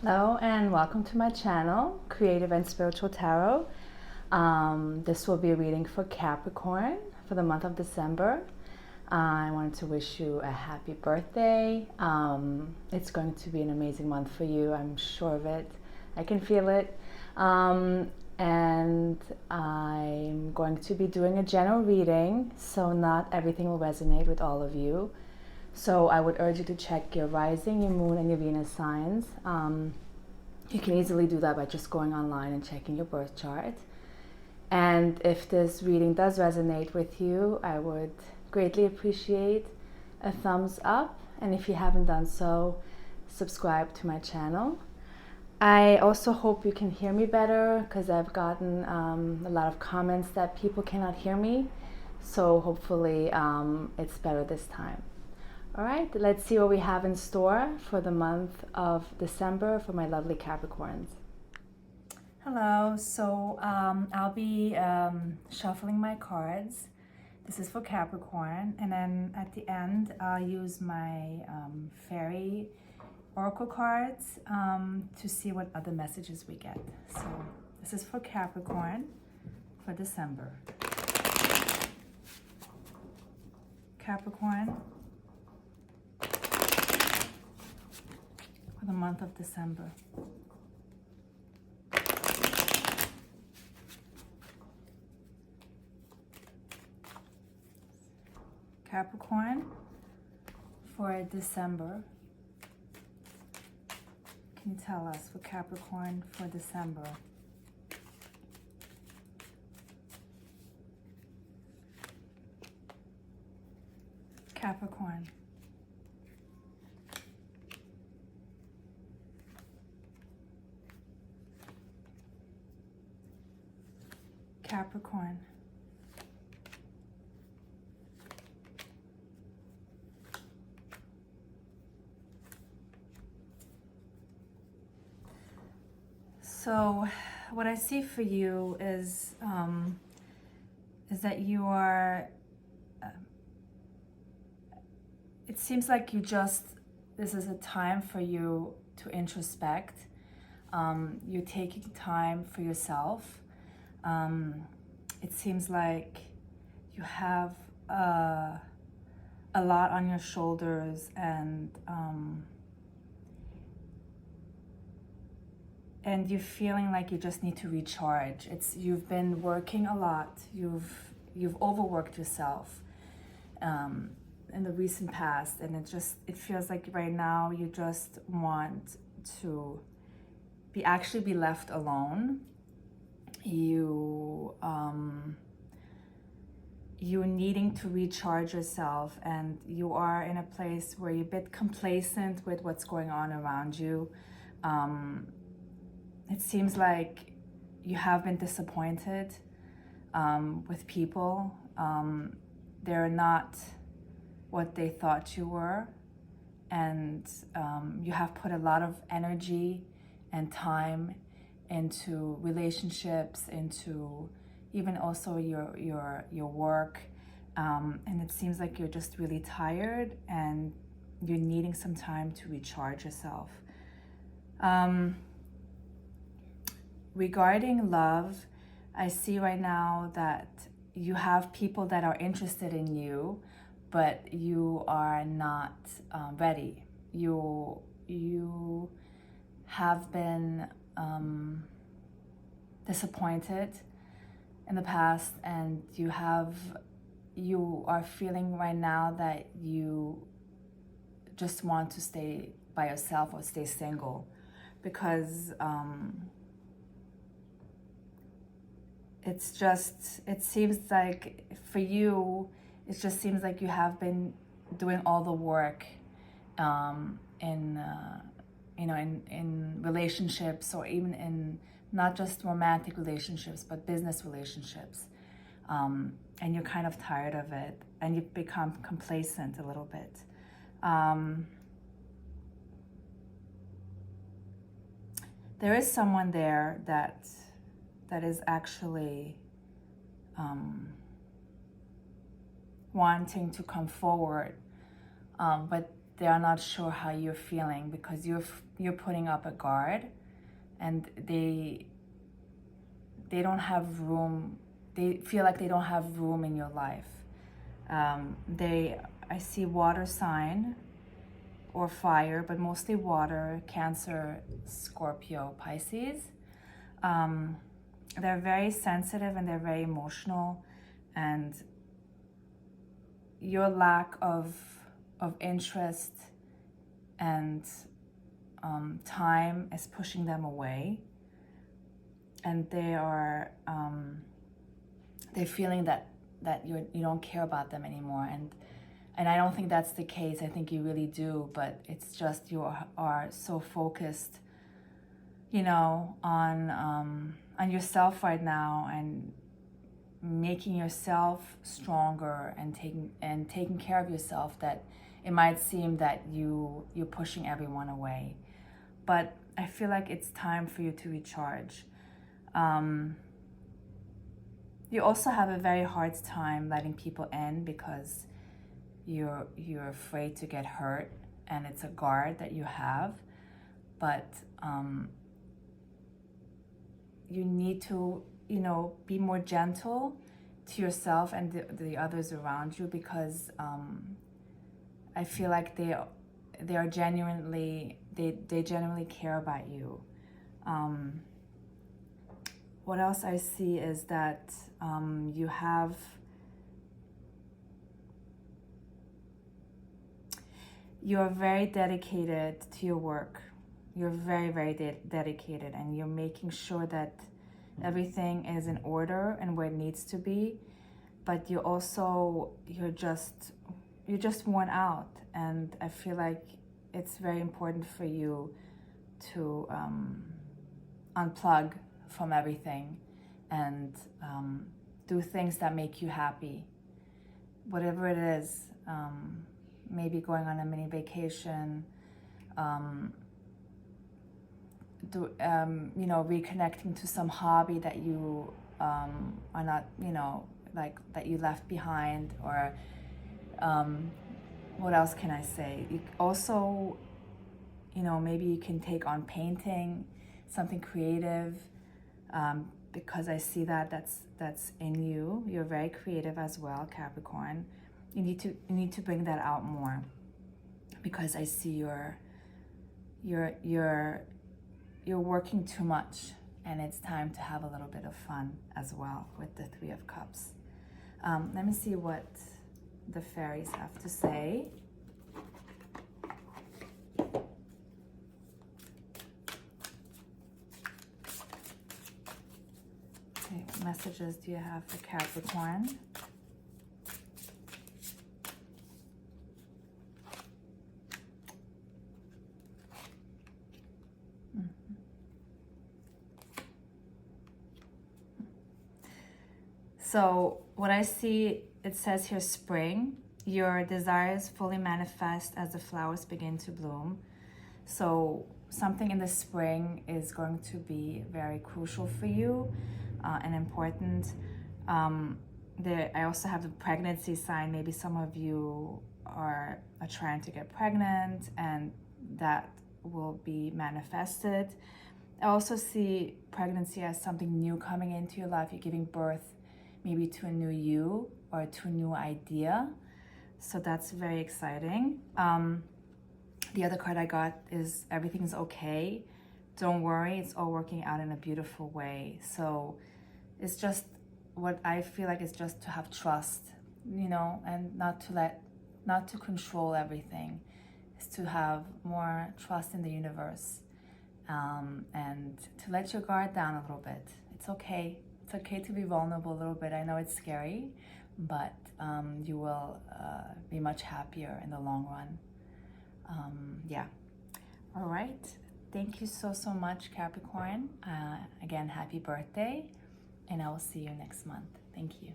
Hello and welcome to my channel, Creative and Spiritual Tarot. This will be a reading for Capricorn for the month of December. I wanted to wish you a happy birthday. It's going to be an amazing month for you, I'm sure of it. I can feel it. And I'm going to be doing a general reading, so not everything will resonate with all of you. So I would urge you to check your rising, your moon, and your Venus signs. You can easily do that by just going online and checking your birth chart. And if this reading does resonate with you, I would greatly appreciate a thumbs up. And if you haven't done so, subscribe to my channel. I also hope you can hear me better because I've gotten a lot of comments that people cannot hear me. So hopefully it's better this time. All right, let's see what we have in store for the month of December for my lovely Capricorns. Hello, so I'll be shuffling my cards. This is for Capricorn, and then at the end I'll use my fairy oracle cards to see what other messages we get. So this is for Capricorn for December. Capricorn for the month of December. Capricorn for December. Can you tell us for Capricorn for December? Capricorn. Capricorn. So what I see for you is that you are, it seems like this is a time for you to introspect. You're taking time for yourself. It seems like you have a lot on your shoulders, and you're feeling like you just need to recharge. You've been working a lot. You've overworked yourself in the recent past, and it feels like right now you just want to be left alone. You're needing to recharge yourself, and you are in a place where you're a bit complacent with what's going on around you. It seems like you have been disappointed with people. They're not what they thought you were, and you have put a lot of energy and time into relationships, into even also your work, and it seems like you're just really tired and you're needing some time to recharge yourself. Regarding love, I see right now that you have people that are interested in you, but you are not ready. You have been disappointed in the past, and you are feeling right now that you just want to stay by yourself or stay single, because it seems like for you, it just seems like you have been doing all the work in relationships, or even in not just romantic relationships, but business relationships. And you're kind of tired of it, and you've become complacent a little bit. There is someone there that is actually wanting to come forward, but they are not sure how you're feeling because you're putting up a guard, and they don't have room. They feel like they don't have room in your life. I see water sign or fire, but mostly water, Cancer, Scorpio, Pisces. They're very sensitive and they're very emotional, and your lack of interest and time is pushing them away, and they're feeling that you don't care about them anymore, and I don't think that's the case. I think you really do, but it's just you are so focused, you know, on yourself right now, and making yourself stronger and taking care of yourself, that it might seem that you're pushing everyone away. But I feel like it's time for you to recharge. You also have a very hard time letting people in because you're afraid to get hurt, and it's a guard that you have. But you need to, you know, be more gentle to yourself and the others around you, because I feel like they are genuinely care about you. What else I see is that you're very dedicated to your work. You're very, very dedicated, and you're making sure that everything is in order and where it needs to be. But you're just worn out, and I feel like it's very important for you to unplug from everything and do things that make you happy, whatever it is. Maybe going on a mini vacation, reconnecting to some hobby that you are not, like that you left behind, or what else can I say? You also, maybe you can take on painting, something creative, because I see that's in you. You're very creative as well, Capricorn. You need to bring that out more, because I see you're working too much, and it's time to have a little bit of fun as well with the Three of Cups. Let me see what the fairies have to say. Okay, what messages do you have for Capricorn? So what I see, it says here spring. Your desires fully manifest as the flowers begin to bloom. So something in the spring is going to be very crucial for you and important. I also have the pregnancy sign. Maybe some of you are trying to get pregnant, and that will be manifested. I also see pregnancy as something new coming into your life. You're giving birth maybe to a new you or to a new idea. So that's very exciting. The other card I got is everything's okay. Don't worry, it's all working out in a beautiful way. So it's just, what I feel like is just to have trust, and not to control everything. It's to have more trust in the universe, and to let your guard down a little bit. It's okay. It's okay to be vulnerable a little bit. I know it's scary, but you will be much happier in the long run. Yeah. All right. Thank you so much, Capricorn. Again, happy birthday, and I will see you next month. Thank you.